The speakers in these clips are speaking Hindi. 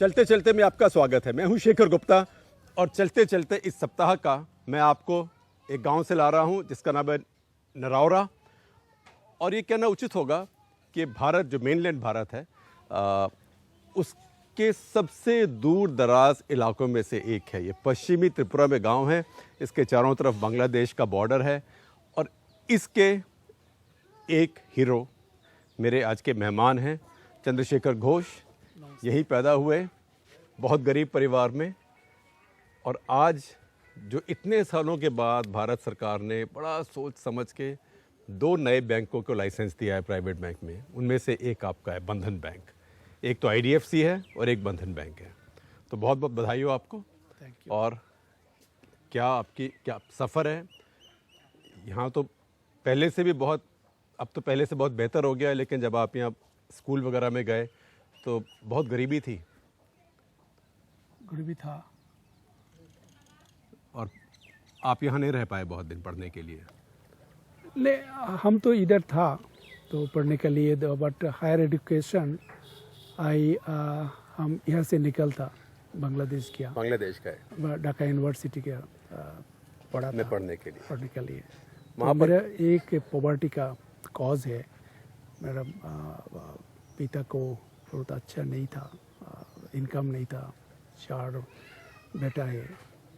चलते चलते में आपका स्वागत है। मैं हूं शेखर गुप्ता और चलते चलते इस सप्ताह का मैं आपको एक गांव से ला रहा हूं जिसका नाम है नरौरा। और ये कहना उचित होगा कि भारत जो मेनलैंड भारत है उसके सबसे दूर दराज इलाकों में से एक है। ये पश्चिमी त्रिपुरा में गांव है, इसके चारों तरफ बांग्लादेश का बॉर्डर है और इसके एक हीरो मेरे आज के मेहमान हैं चंद्रशेखर घोष। यहीं पैदा हुए, बहुत गरीब परिवार में, और आज जो इतने सालों के बाद भारत सरकार ने बड़ा सोच समझ के 2 नए बैंकों को लाइसेंस दिया है प्राइवेट बैंक में। उनमें से एक आपका है बंधन बैंक, एक तो IDFC है और एक बंधन बैंक है। तो बहुत बहुत बधाई हो आपको। Thank you. और क्या सफ़र है यहाँ? तो पहले से भी बहुत, अब तो पहले से बहुत बेहतर हो गया है, लेकिन जब आप यहाँ स्कूल वगैरह में गए तो बहुत गरीबी थी। गरीबी था और आप यहाँ नहीं रह पाए बहुत दिन पढ़ने के लिए। ले हम तो इधर था तो पढ़ने के लिए, बट हायर एजुकेशन हम यहाँ से निकलता बांग्लादेश किया, बांग्लादेश का है, ढाका यूनिवर्सिटी के पढ़ा था पढ़ने के लिए। तो मेरा एक पॉवर्टी का कॉज है। मेरा पिता को बहुत अच्छा नहीं था, इनकम नहीं था। 4 बेटा है,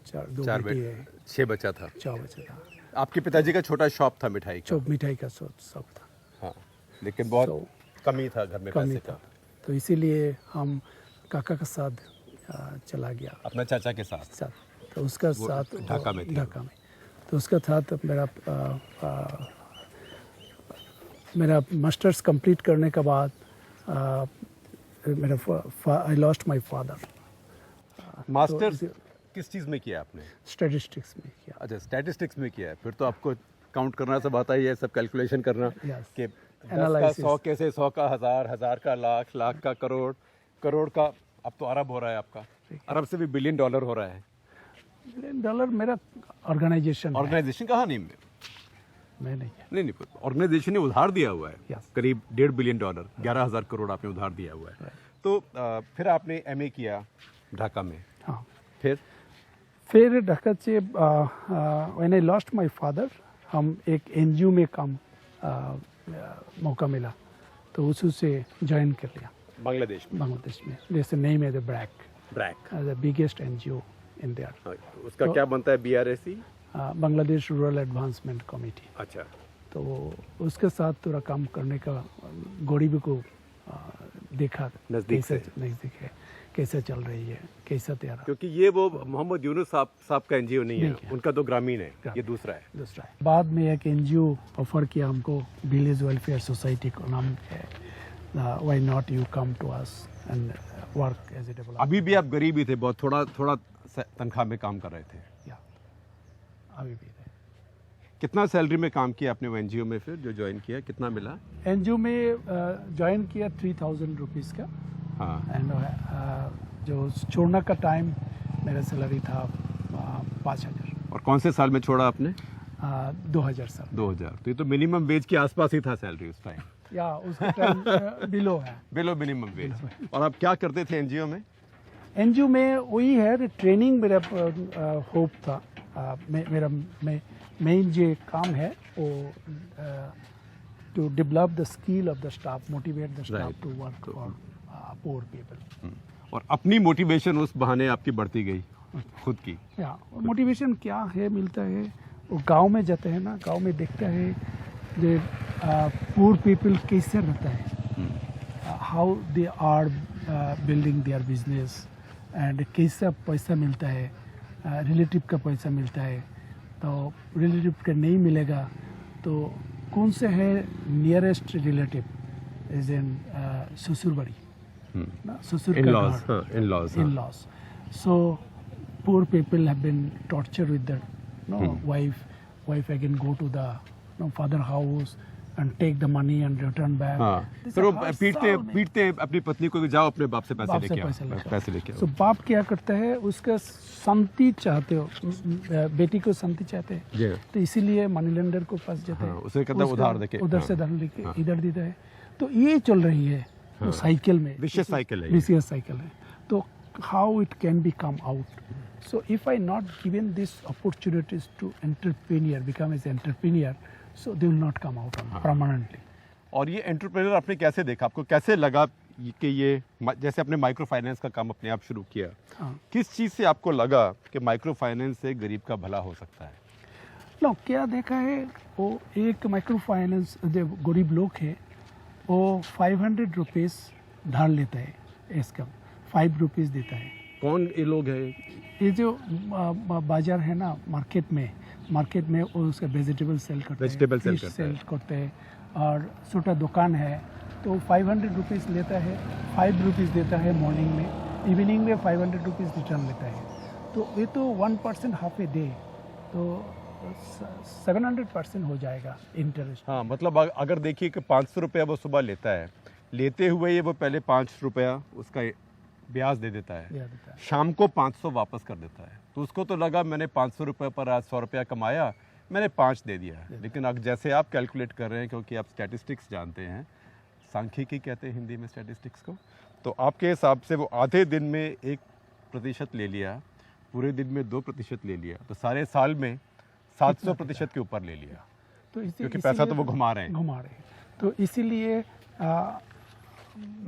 2 बेटी है, 6 बच्चा था। 4 बच्चा था। आपके पिताजी का छोटा शॉप था मिठाई का। मिठाई का शॉप था। हाँ, लेकिन बहुत कमी था घर में, कमी पैसे था। तो इसीलिए हम काका के साथ चला गया, अपना चाचा के साथ। तो उसका साथ ढाका में तो उसका साथ मेरा मास्टर्स कंप्लीट करने के बाद I lost my father. Masters किस चीज़ में किया आपने? स्टैटिस्टिक्स में किया। अच्छा, स्टैटिस्टिक्स में किया है। फिर तो आपको काउंट करना सब आता ही है, सब कैलकुलेशन करना कि 10 का 100 कैसे, 100 का 1000, 1000 का लाख, लाख का करोड़, करोड़ का अब तो अरब हो रहा है आपका। अरब से भी $1 बिलियन हो रहा है। $1 बिलियन मेरा ऑर्गेनाइजेशन कहाँ नहीं मैं नहीं। नहीं, ऑर्गेनाइजेशन ने उधार दिया हुआ है। Yes. करीब $1.5 बिलियन, 11,000 करोड़ आपने उधार दिया हुआ है। तो फिर आपने MA किया ढाका में। हाँ, फिर ढाका से when I lost my father, हम एक NGO में काम मौका मिला तो उससे ज्वाइन कर लिया बांग्लादेश में। जैसे नेम है the BRAC the biggest NGO in there. उसका क्या बनता है? BRAC, Bangladesh rural advancement committee. अच्छा। तो उसके साथ थोड़ा काम करने का, गरीबी को देखा नज़दीक है, कैसे चल रही है, कैसा तैयार। क्योंकि ये वो मोहम्मद यूनुस साहब का NGO नहीं है, उनका तो ग्रामीण है, ये दूसरा है। बाद में एक NGO ऑफर किया हमको, विलेज वेलफेयर सोसाइटी का नाम है। Why not you come to us and work as a developer. अभी भी आप गरीब ही थे, बहुत थोड़ा तनख्वाह में काम कर रहे थे। अभी भी है। कितना सैलरी में काम किया आपने वो NGO में? फिर जो ज्वाइन किया कितना मिला? NGO में ज्वाइन किया 3000 रुपीज़ का। हाँ। एंड जो छोड़ने का टाइम मेरा सैलरी था 5000। और कौन से साल में छोड़ा आपने? 2000 साल। 2000। तो ये तो मिनिमम वेज के आसपास ही था सैलरी उस टाइम। या उसका टाइम बिलो है, बिलो मिनिमम वेज। और आप क्या करते थे NGO में? NGO में वही है, ट्रेनिंग मेरा होप था। मेरा मेन जो काम है वो to develop the skill of the staff, motivate the staff to work for poor people. और अपनी मोटिवेशन उस बहाने आपकी बढ़ती गई खुद की। या मोटिवेशन क्या है मिलता है, वो गांव में जाते हैं ना, गांव में देखता है जो पुअर पीपल कैसे रहता है, how they are building their business and कैसा पैसा मिलता है, रिलेटिव का पैसा मिलता है। तो रिलेटिव का नहीं मिलेगा तो कौन से है नियरेस्ट रिलेटिव, एज इन ससुरबाड़ी, ससुर का in-laws. So poor people have been tortured with their wife again go to the father house and take the money and return back. हाँ, फिर वो पीटते अपनी पत्नी को, जाओ अपने बाप से पैसे लेके आओ। So बाप क्या करता है, उसका शांति चाहते हो, बेटी को शांति चाहते हैं, तो इसीलिए मनी लेंडर को फंस जाते हैं। उसे कहता है उधार देके, उधर से धन लेके इधर देता है। तो ये चल रही है साइकिल में, विशेष साइकिल है। तो how it can be come out. So if I not given these opportunities to entrepreneur, become as entrepreneur, so they will not come out permanently. और ये एंटरप्रेन्योर आपने कैसे देखा, आपको कैसे लगा कि ये जैसे आपने माइक्रो फाइनेंस का काम अपने आप शुरू किया, हाँ. किस चीज़ से आपको लगा कि माइक्रो फाइनेंस से गरीब का भला हो सकता है? नो, क्या देखा है, वो एक माइक्रो फाइनेंस जो गरीब लोग है वो 500 रुपीज़ धार लेता है, इसका 5 रुपीज़ देता है. कौन ये लोग हैं? ये जो बाजार है ना, मार्केट में वो उसका वेजिटेबल सेल करते हैं, फिश सेल करते हैं, और छोटा दुकान है तो 500 रुपीज़ लेता है, 5 रुपीज़ देता है मॉर्निंग में, इवनिंग में 500 रुपीज़ रिटर्न लेता है. तो ये तो 1% हाफ ए डे, तो 700% हो जाएगा इंटरेस्ट. हाँ, मतलब अगर देखिए कि 500 रुपया वो सुबह लेता है, लेते हुए ये वो पहले 5 रुपया उसका ब्याज दे देता है, शाम को 500 वापस कर देता है. तो उसको तो लगा मैंने 500 रुपये पर आज 100 रुपया कमाया, मैंने 5 दे दिया. लेकिन अब जैसे आप कैलकुलेट कर रहे हैं, क्योंकि आप स्टैटिस्टिक्स जानते हैं, सांख्यिकी कहते हैं हिंदी में स्टैटिस्टिक्स को, तो आपके हिसाब से वो आधे दिन में 1% ले लिया, पूरे दिन में 2% ले लिया, तो सारे साल में 700% के ऊपर ले लिया. तो क्योंकि पैसा तो वो घुमा रहे हैं. तो इसीलिए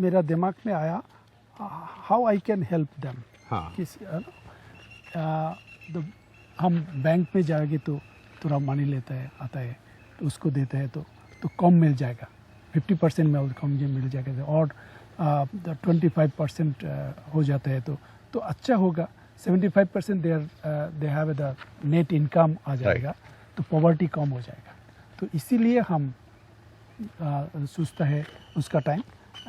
मेरा दिमाग में आया, how I can help them. हाँ. हम बैंक में जाएंगे तो थोड़ा मनी लेता है, आता है, तो उसको देते हैं तो कम मिल जाएगा, 50% में कम मिल जाएगा, और 25% हो जाता है तो अच्छा होगा. 75% they have the net income आ जाएगा, तो पॉवर्टी कम हो जाएगा. तो इसीलिए हम सोचता है उसका time,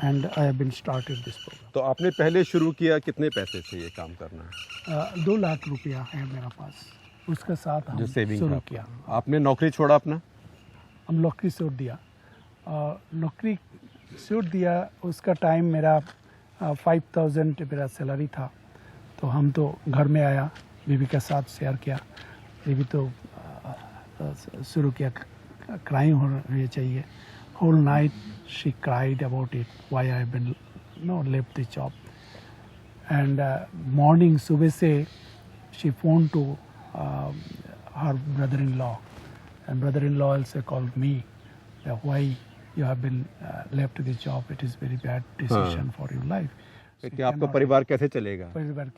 and I have been started this program. तो आपने पहले शुरू किया कितने पैसे से ये काम करना? 2 लाख रुपया है मेरा पास, उसके साथ हम शुरू किया. आपने नौकरी छोड़ा अपना? हम नौकरी छोड़ दिया. उसका टाइम मेरा 5000 मेरा सैलरी था, तो हम तो घर में आया, बीवी के साथ शेयर किया. बीवी तो शुरू किया, क्राइम होना चाहिए. Whole night she cried about it, why I have been left the job. And morning सुबह से she phone to her brother-in-law, and brother-in-law also called me that why you have been left the job, it is very bad decision for your life. कि आपका परिवार कैसे चलेगा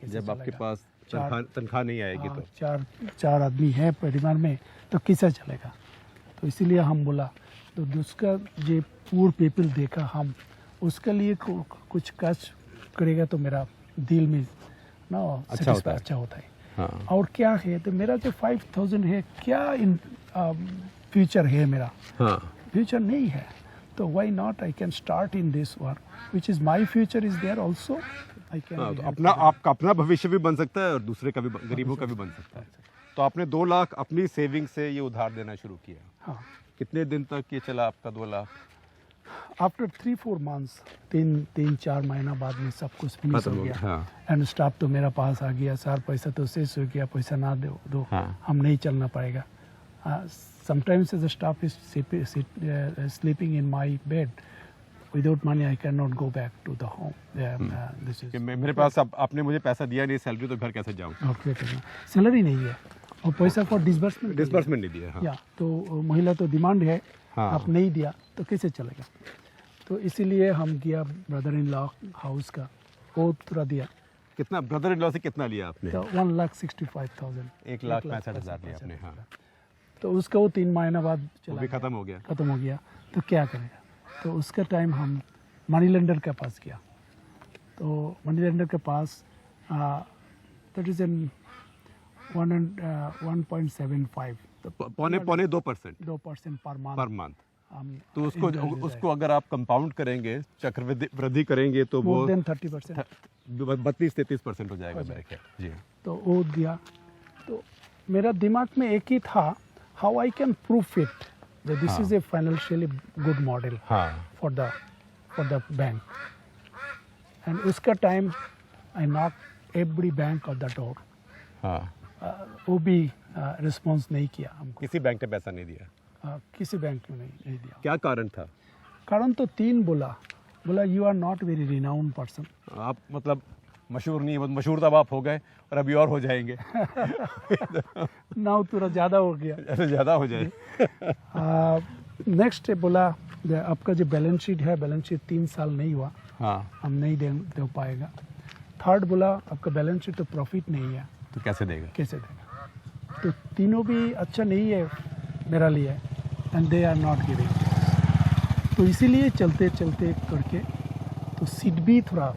जब आपके पास तनख्वाह नहीं आएगी? तो चार आदमी है परिवार में, तो कैसे चलेगा. तो इसीलिए हम बोला, तो दूसरा जो पूर पीपल देखा, हम उसके लिए कुछ काज करेगा तो मेरा दिल में ना अच्छा होता है. हाँ. और क्या है, तो मेरा जो 5000 है, क्या इन फ्यूचर है मेरा? हाँ. फ्यूचर नहीं है, तो why not I can start in this work which is my future is there also. I can अपना आपका अपना भविष्य भी बन सकता है और दूसरे का भी, गरीबों का भी बन सकता है. तो आपने 2 लाख अपनी सेविंग से ये उधार देना शुरू किया. हाँ. कितने दिन तक ये चला आपका 2 लाख? आफ्टर 3-4 मंथ्स, 3-4 महीना बाद में सब कुछ फिनिश हो गया. हाँ. एंड स्टाफ तो मेरा पास आ गया, सर पैसा तो शेष हो गया, पैसा ना दो. हाँ. हम नहीं चलना पड़ेगा. Sometimes the staff is sleeping in my bed. Without money I can not go back to the home. This is मेरे पास आपने मुझे पैसा दिया नहीं, सैलरी, तो घर कैसे जाऊँ? सैलरी नहीं है और पैसा फॉर डिसबर्समेंट नहीं दिया. हाँ. या तो महिला तो डिमांड है. हाँ. आप नहीं दिया तो कैसे चलेगा. तो इसीलिए हम गया ब्रदर इन लॉ हाउस का, वो पूरा दिया. कितना ब्रदर इन लॉ से कितना लिया आपने? तो 1,65,000, 1,65,000 लिया आपने. हाँ. तो उसका वो 3 महीना बाद वो भी खत्म हो गया. तो क्या करेगा. तो उसका टाइम हम मनी लेंडर के पास गया. तो मनी लेंडर के पास दैट इज इन 1.75, पौने 2% पर मंथ. तो उसको अगर आप कंपाउंड करेंगे, चक्रवृद्धि करेंगे, तो वो 30%, 32-33% हो जाएगा मेरे ख्याल. जी. तो वो दिया. तो मेरा दिमाग में एक ही था, how I can proof it that this is a financially good model for the bank. And उसका time I knocked every bank of the door. वो भी रिस्पॉन्स नहीं किया हमको. किसी बैंक ने पैसा नहीं दिया? किसी बैंक ने नहीं दिया. क्या कारण था? कारण तो 3 बोला you are not very renowned person. आप मतलब मशहूर नहीं है, बस मशहूर तब आप हो गए और अभी और हो जाएंगे। नाउ थोड़ा ज़्यादा हो गया। ऐसे ज़्यादा हो जाए। नेक्स्ट बोला आपका जो बैलेंस शीट है, बैलेंस शीट 3 साल नहीं हुआ, हाँ, हम नहीं दे पाएगा। थर्ड बोला आपका बैलेंस शीट तो प्रॉफिट नहीं है, तो कैसे देगा? कैसे देगा? तो तीनों भी अच्छा नहीं है मेरा लिए, and they are not giving. तो इसीलिए चलते चलते करके तो सिडबी थोड़ा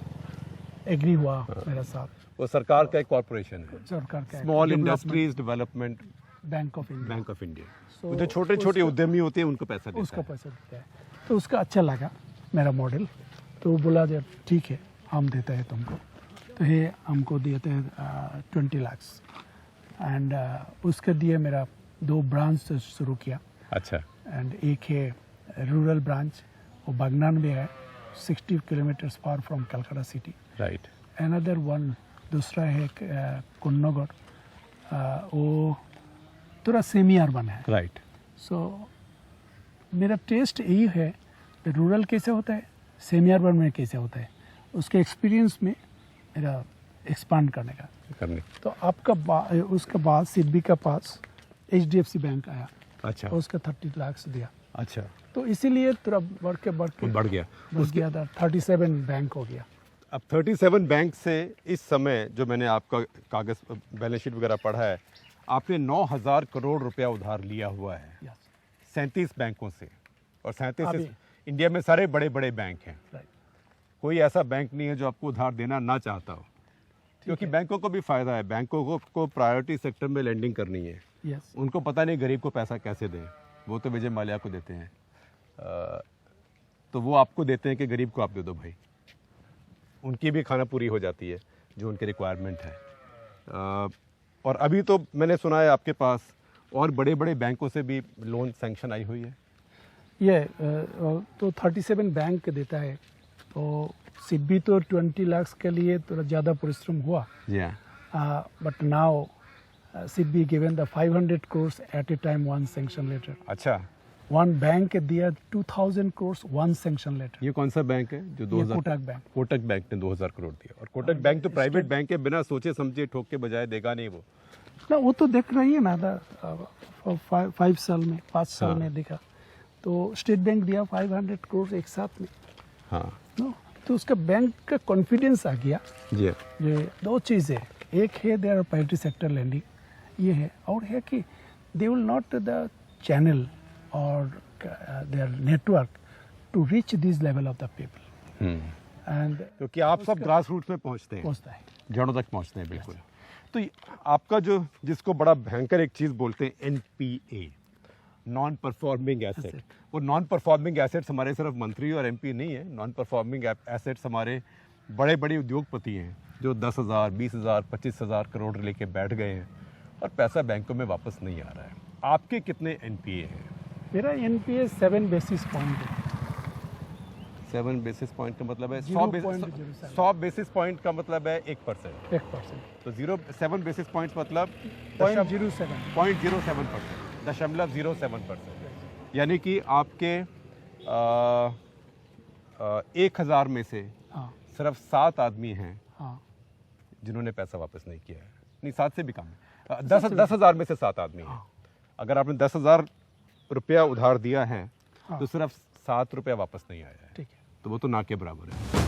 एग्री हुआ मेरा साथ। वो सरकार का एक कॉर्पोरेशन है, सरकार का small industries development bank of India, bank of India. So, जो छोटे छोटे उद्यमी होते हैं उनको पैसा देता उसका है। पैसा देता है। तो उसका अच्छा लगा मेरा मॉडल, तो वो बोला जब ठीक है हम देते हैं तुमको। तो ये हमको देते हैं 20 लाख, एंड उसके दिए मेरा 2 ब्रांच शुरू किया। अच्छा, एंड एक है रूरल ब्रांच, वो बागनान में है, 60 kilometres far from Calcutta city. Right. Another one दूसरा है कुन्नगढ़, वो थोड़ा सेमी अर्बन है। राइट। सो मेरा टेस्ट यही है, रूरल कैसे होता है, सेमी अर्बन में कैसे होता है, उसके एक्सपीरियंस में मेरा एक्सपांड करने का। तो आपका उसके बाद सिडबी का पास HDFC बैंक आया। अच्छा, और उसका 30 लाख दिया। अच्छा, तो इसीलिए थोड़ा बढ़ के बढ़ गया। गया था, 37 बैंक हो गया। अब 37 बैंक से इस समय जो मैंने आपका कागज बैलेंस शीट वगैरह पढ़ा है, आपने 9,000 करोड़ रुपया उधार लिया हुआ है 37 बैंकों से, और 37 इंडिया में सारे बड़े बड़े बैंक हैं। कोई ऐसा बैंक नहीं है जो आपको उधार देना ना चाहता हो, क्योंकि बैंकों को भी फायदा है। बैंकों को प्रायोरिटी सेक्टर में लैंडिंग करनी है। उनको पता नहीं गरीब को पैसा कैसे दें, वो तो विजय माल्या को देते हैं, तो वो आपको देते हैं कि गरीब को आप दे दो भाई, उनकी भी खाना पूरी हो जाती है जो उनकी रिक्वायरमेंट है। और अभी तो मैंने सुना है आपके पास और बड़े बड़े बैंकों से भी लोन सैंक्शन आई हुई है। ये तो 37 बैंक देता है, तो सिडबी तो 20 लाख के लिए थोड़ा ज़्यादा परिश्रम हुआ। But now SIDBI given the 500 crores at a time, 1 sanction letter. अच्छा, 1 बैंक दिया 2000 crores 1 सैंक्शन लेटर। ये कौन सा बैंक है जो 2000? कोटक बैंक। कोटक बैंक ने 2000 करोड़ दिया, और कोटक बैंक तो प्राइवेट बैंक है, बिना सोचे समझे ठोक के बजाय देगा नहीं वो। ना वो तो देख रही है ना, 5 साल में 5 साल में देखा। तो स्टेट बैंक दिया 500 crores एक साथ में। हाँ, नो, तो उसका बैंक का कॉन्फिडेंस आ गया। जी, ये 2 चीज़ है, एक है देयर प्राइवेट सेक्टर लैंडिंग, ये है, और है कि they will not the channel और their network to reach this level of the people. And क्योंकि आप सब ग्रास रूट में पहुंचते हैं, पहुंचता है, जड़ों तक पहुंचते हैं। बिल्कुल। तो आपका जो जिसको बड़ा भयंकर एक चीज़ बोलते हैं NPA, नॉन परफॉर्मिंग एसेट, वो नॉन परफॉर्मिंग एसेट्स हमारे सिर्फ मंत्री और MP नहीं है। नॉन परफॉर्मिंग एसेट्स हमारे बड़े बड़े उद्योगपति हैं जो 10,000, 20,000, 25,000 करोड़ लेके बैठ गए हैं और पैसा बैंकों में वापस नहीं आ रहा है। आपके कितने NPA हैं? मेरा NPA 7 बेसिस पॉइंट है। 7 बेसिस पॉइंट का मतलब है 0.07। 100 बेसिस पॉइंट का मतलब है 1%। 1%। तो 7 बेसिस पॉइंट मतलब 0.07। 0.07%, 0.07%। यानी कि आपके 1,000 में से हाँ, सिर्फ 7 आदमी हैं हाँ, जिन्होंने पैसा वापस नहीं किया है। नहीं, 7 से भी कम है। 10,000 में से 7 आदमी हैं। अगर आपने 10,000 रुपया उधार दिया है, हाँ। तो सिर्फ 7 रुपया वापस नहीं आया है, ठीक है। तो वो तो ना के बराबर है।